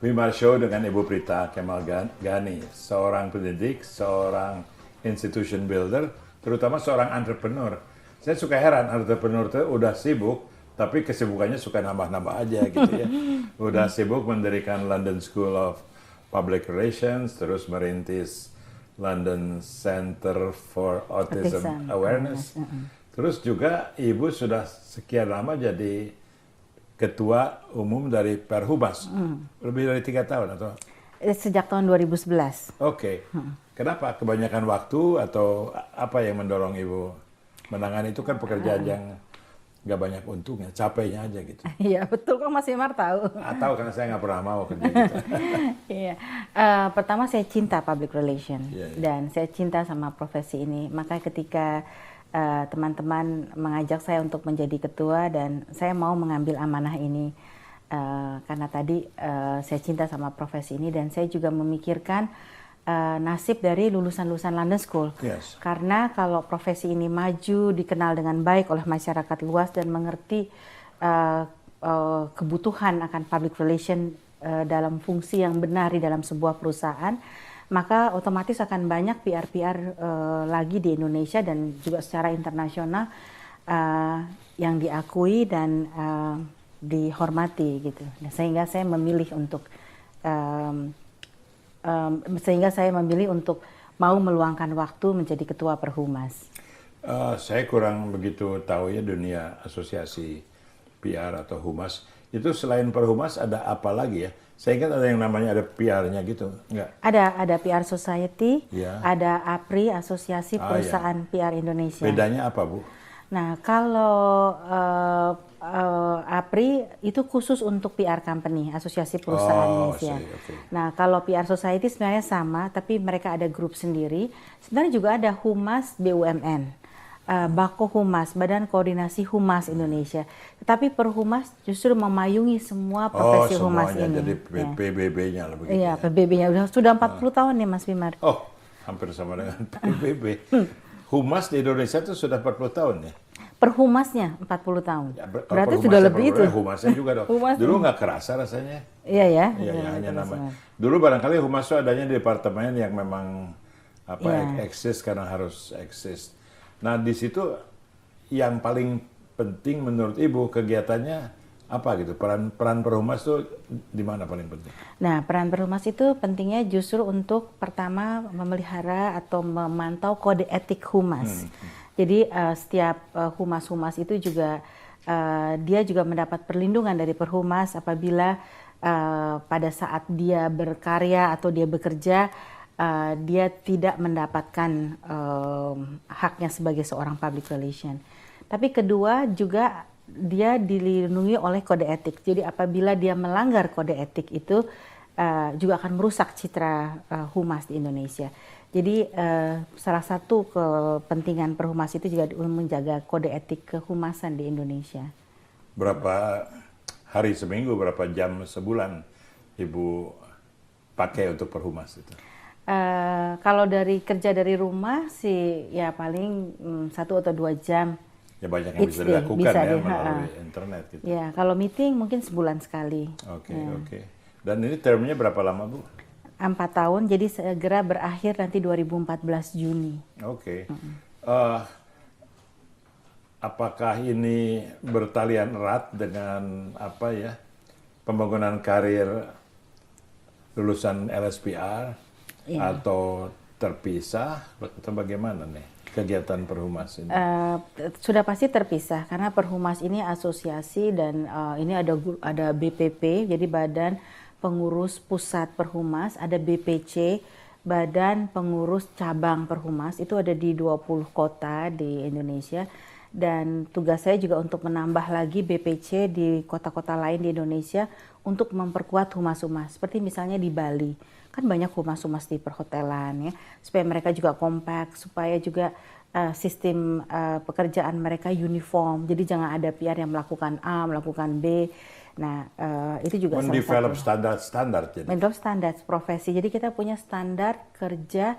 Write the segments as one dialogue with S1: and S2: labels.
S1: Wimar Show dengan Ibu Prita Kemal Gani, seorang pendidik, seorang institution builder, terutama seorang entrepreneur. Saya suka heran, entrepreneur itu udah sibuk, tapi kesibukannya suka nambah-nambah aja gitu ya. Udah sibuk mendirikan London School of Public Relations, terus merintis London Center for Autism Awareness. Terus juga Ibu sudah sekian lama jadi Ketua Umum dari Perhumas, lebih dari 3 tahun atau?
S2: Sejak tahun 2011.
S1: Oke. Kenapa? Kebanyakan waktu atau apa yang mendorong Ibu menangani itu kan pekerjaan yang nggak banyak untungnya, capeknya aja gitu.
S2: Iya betul kok Mas Wimar tahu.
S1: Tahu karena saya nggak pernah mau kerja gitu.
S2: Iya. Pertama saya cinta public relation dan saya cinta sama profesi ini. Makanya ketika teman-teman mengajak saya untuk menjadi ketua dan saya mau mengambil amanah ini karena tadi saya cinta sama profesi ini dan saya juga memikirkan nasib dari lulusan-lulusan London School. Karena kalau profesi ini maju, dikenal dengan baik oleh masyarakat luas dan mengerti kebutuhan akan public relation dalam fungsi yang benar di dalam sebuah perusahaan, maka otomatis akan banyak PR-PR lagi di Indonesia dan juga secara internasional yang diakui dan dihormati gitu. Nah, sehingga saya memilih untuk mau meluangkan waktu menjadi ketua Perhumas.
S1: Saya kurang begitu tahu ya dunia asosiasi PR atau humas. Itu selain Perhumas ada apa lagi ya? Saya ingat ada yang namanya ada PR-nya gitu, enggak?
S2: Ada PR Society, ada APRI, Asosiasi Perusahaan PR Indonesia.
S1: Bedanya apa, Bu?
S2: Nah, kalau APRI itu khusus untuk PR company, Asosiasi Perusahaan Indonesia. Nah, kalau PR Society sebenarnya sama, tapi mereka ada grup sendiri. Sebenarnya juga ada Humas BUMN. Bako Humas, Badan Koordinasi Humas Indonesia. Tetapi Perhumas justru memayungi semua profesi humas ini.
S1: Jadi PBB-nya lah begitu.
S2: Iya, PBB-nya sudah 40 tahun nih Mas Wimar.
S1: Oh, hampir sama dengan PBB. Humas di Indonesia itu sudah 40 tahun ya?
S2: Perhumasnya 40 tahun. Ya, berarti sudah lebih itu.
S1: Humasnya juga dong. Dulu nggak kerasa rasanya.
S2: Iya ya.
S1: Iya, hanya nama. Dulu barangkali humas itu adanya di departemen yang memang eksis karena harus eksis. Nah, di situ yang paling penting menurut Ibu kegiatannya apa gitu? Peran Perhumas itu di mana paling penting?
S2: Nah, peran Perhumas itu pentingnya justru untuk pertama memelihara atau memantau kode etik humas. Jadi setiap humas-humas itu juga dia juga mendapat perlindungan dari Perhumas apabila pada saat dia berkarya atau dia bekerja dia tidak mendapatkan haknya sebagai seorang public relation. Tapi kedua juga dia dilindungi oleh kode etik. Jadi apabila dia melanggar kode etik itu juga akan merusak citra humas di Indonesia. Jadi salah satu kepentingan Perhumas itu juga menjaga kode etik kehumasan di Indonesia.
S1: Berapa hari seminggu, berapa jam sebulan Ibu pakai untuk Perhumas itu?
S2: Kalau kerja dari rumah sih ya paling 1 atau 2 jam.
S1: Ya banyak yang bisa dilakukan melalui internet gitu.
S2: Ya kalau meeting mungkin sebulan sekali.
S1: Oke. Dan ini termnya berapa lama, Bu?
S2: 4 tahun, jadi segera berakhir nanti 2014 Juni.
S1: Oke. Apakah ini bertalian erat dengan pembangunan karir lulusan LSPR? Atau terpisah atau bagaimana nih kegiatan Perhumas ini?
S2: Sudah pasti terpisah karena Perhumas ini asosiasi dan ini ada BPP, jadi Badan Pengurus Pusat Perhumas, ada BPC, Badan Pengurus Cabang Perhumas, itu ada di 20 kota di Indonesia. Dan tugas saya juga untuk menambah lagi BPC di kota-kota lain di Indonesia untuk memperkuat humas-humas, seperti misalnya di Bali. Kan banyak humas-humas di perhotelan ya, supaya mereka juga kompak, supaya juga sistem pekerjaan mereka uniform. Jadi jangan ada PR yang melakukan A, melakukan B. Nah, itu juga
S1: mendevelop standar-standar.
S2: Mendevelop standar profesi. Jadi kita punya standar kerja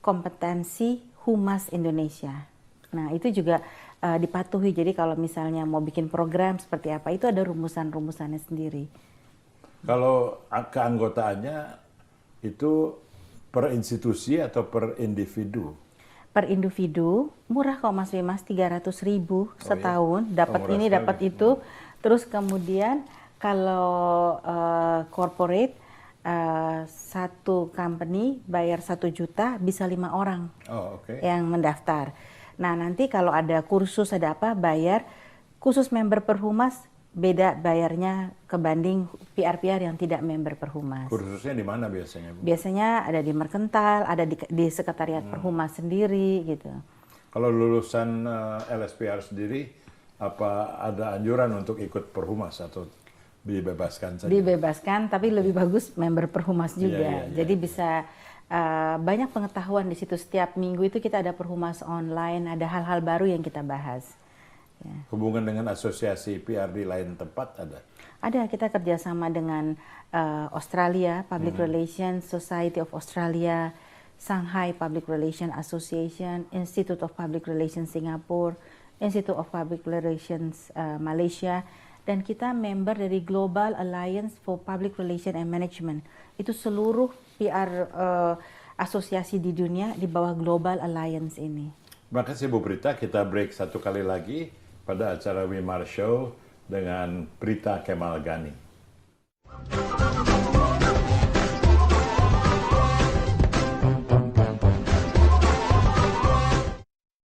S2: kompetensi humas Indonesia. Nah, itu juga dipatuhi. Jadi kalau misalnya mau bikin program seperti apa, itu ada rumusan-rumusannya sendiri.
S1: Kalau keanggotaannya itu per institusi atau per individu?
S2: Per individu, murah kok Mas Wimas, 300.000 setahun,
S1: iya?
S2: dapat
S1: Murah
S2: ini,
S1: sekali.
S2: dapat itu. Terus kemudian kalau corporate, satu company bayar 1 juta, bisa 5 orang
S1: Oh, oke.
S2: yang mendaftar. Nah, nanti kalau ada kursus, ada apa, bayar. Khusus member Perhumas, beda bayarnya kebanding PR-PR yang tidak member Perhumas.
S1: Kursusnya di mana biasanya, Bu?
S2: Biasanya ada di Merkental, ada di Sekretariat Perhumas sendiri gitu.
S1: Kalau lulusan LSPR sendiri, apa ada anjuran untuk ikut Perhumas atau dibebaskan saja?
S2: Dibebaskan, tapi lebih bagus member Perhumas juga.
S1: Iya,
S2: Jadi bisa banyak pengetahuan di situ. Setiap minggu itu kita ada Perhumas online, ada hal-hal baru yang kita bahas. Ya.
S1: Hubungan dengan asosiasi PR di lain tempat ada?
S2: Ada, kita kerjasama dengan Australia, Public Relations Society of Australia, Shanghai Public Relations Association, Institute of Public Relations Singapore, Institute of Public Relations Malaysia, dan kita member dari Global Alliance for Public Relations and Management. Itu seluruh PR asosiasi di dunia di bawah Global Alliance ini.
S1: Terima kasih Bu Prita, kita break satu kali lagi pada acara Wimar Show dengan Prita Kemal Ghani.